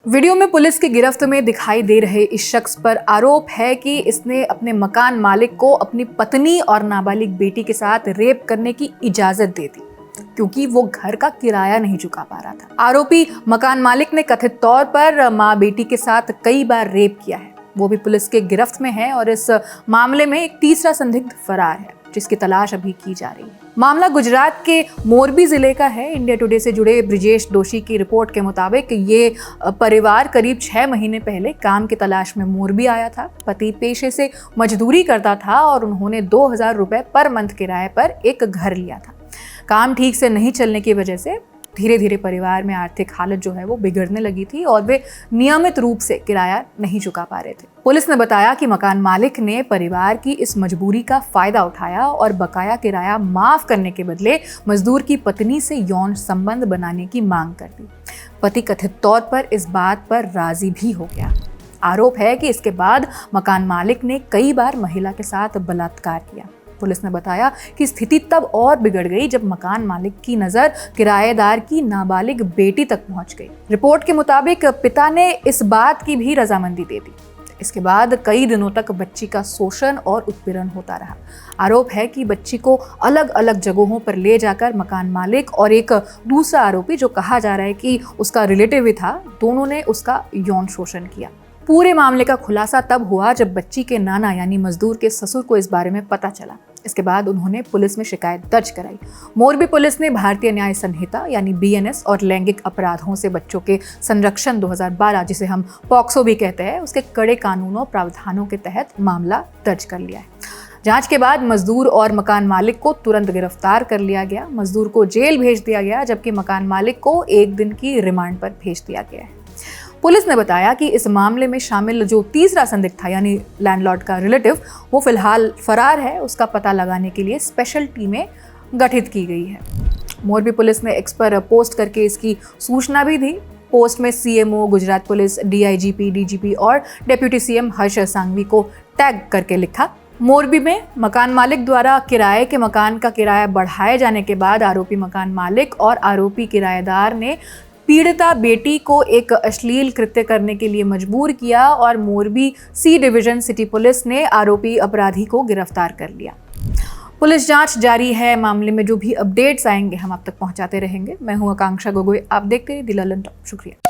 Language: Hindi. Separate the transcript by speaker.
Speaker 1: वीडियो में पुलिस की गिरफ्त में दिखाई दे रहे इस शख्स पर आरोप है कि इसने अपने मकान मालिक को अपनी पत्नी और नाबालिग बेटी के साथ रेप करने की इजाजत दे दी क्योंकि वो घर का किराया नहीं चुका पा रहा था। आरोपी मकान मालिक ने कथित तौर पर मां बेटी के साथ कई बार रेप किया है। वो भी पुलिस के गिरफ्त में है और इस मामले में एक तीसरा संदिग्ध फरार है जिसकी तलाश अभी की जा रही है। मामला गुजरात के मोरबी जिले का है। इंडिया टुडे से जुड़े ब्रिजेश दोषी की रिपोर्ट के मुताबिक ये परिवार करीब 6 महीने पहले काम की तलाश में मोरबी आया था। पति पेशे से मजदूरी करता था और उन्होंने 2000 रुपए पर मंथ किराए पर एक घर लिया था। काम ठीक से नहीं चलने की वजह से धीरे धीरे परिवार में आर्थिक हालत जो है वो बिगड़ने लगी थी और वे नियमित रूप से किराया नहीं चुका पा रहे थे। पुलिस ने बताया कि मकान मालिक ने परिवार की इस मजबूरी का फायदा उठाया और बकाया किराया माफ करने के बदले मजदूर की पत्नी से यौन संबंध बनाने की मांग कर दी। पति कथित तौर पर इस बात पर राजी भी हो गया। आरोप है कि इसके बाद मकान मालिक ने कई बार महिला के साथ बलात्कार किया। पुलिस ने बताया कि स्थिति तब और बिगड़ गई जब मकान मालिक की नजर किराएदार की नाबालिग बेटी तक पहुंच गई। रिपोर्ट के मुताबिक पिता ने इस बात की भी रजामंदी दे दी। इसके बाद कई दिनों तक बच्ची का शोषण और उत्पीड़न होता रहा। आरोप है कि बच्ची को अलग अलग जगहों पर ले जाकर मकान मालिक और एक दूसरा आरोपी जो कहा जा रहा है कि उसका रिलेटिव ही था, दोनों ने उसका यौन शोषण किया। पूरे मामले का खुलासा तब हुआ जब बच्ची के नाना यानी मजदूर के ससुर को इस बारे में पता चला। इसके बाद उन्होंने पुलिस में शिकायत दर्ज कराई। मोरबी पुलिस ने भारतीय न्याय संहिता यानी BNS और लैंगिक अपराधों से बच्चों के संरक्षण 2012 जिसे हम पॉक्सो भी कहते हैं उसके कड़े कानूनों प्रावधानों के तहत मामला दर्ज कर लिया है। जांच के बाद मजदूर और मकान मालिक को तुरंत गिरफ्तार कर लिया गया। मजदूर को जेल भेज दिया गया जबकि मकान मालिक को 1 दिन की रिमांड पर भेज दिया गया है। पुलिस ने बताया कि इस मामले में शामिल जो तीसरा संदिग्ध था यानी लैंडलॉर्ड का रिलेटिव वो फिलहाल फरार है। उसका पता लगाने के लिए स्पेशल टीमें गठित की गई है। मोरबी पुलिस ने एक्स पर पोस्ट करके इसकी सूचना भी दी। पोस्ट में CMO, Gujarat police, DIGP, DGP और डेप्यूटी CM हर्ष सांघवी को टैग करके लिखा। मोरबी में मकान मालिक द्वारा किराए के मकान का किराया बढ़ाए जाने के बाद आरोपी मकान मालिक और आरोपी किराएदार ने पीड़िता बेटी को एक अश्लील कृत्य करने के लिए मजबूर किया और Morbi C division city police ने आरोपी अपराधी को गिरफ्तार कर लिया। पुलिस जांच जारी है। मामले में जो भी अपडेट्स आएंगे हम आप तक पहुंचाते रहेंगे। मैं हूं आकांक्षा गोगोई, आप देखते रहिए द ललन टॉप। शुक्रिया।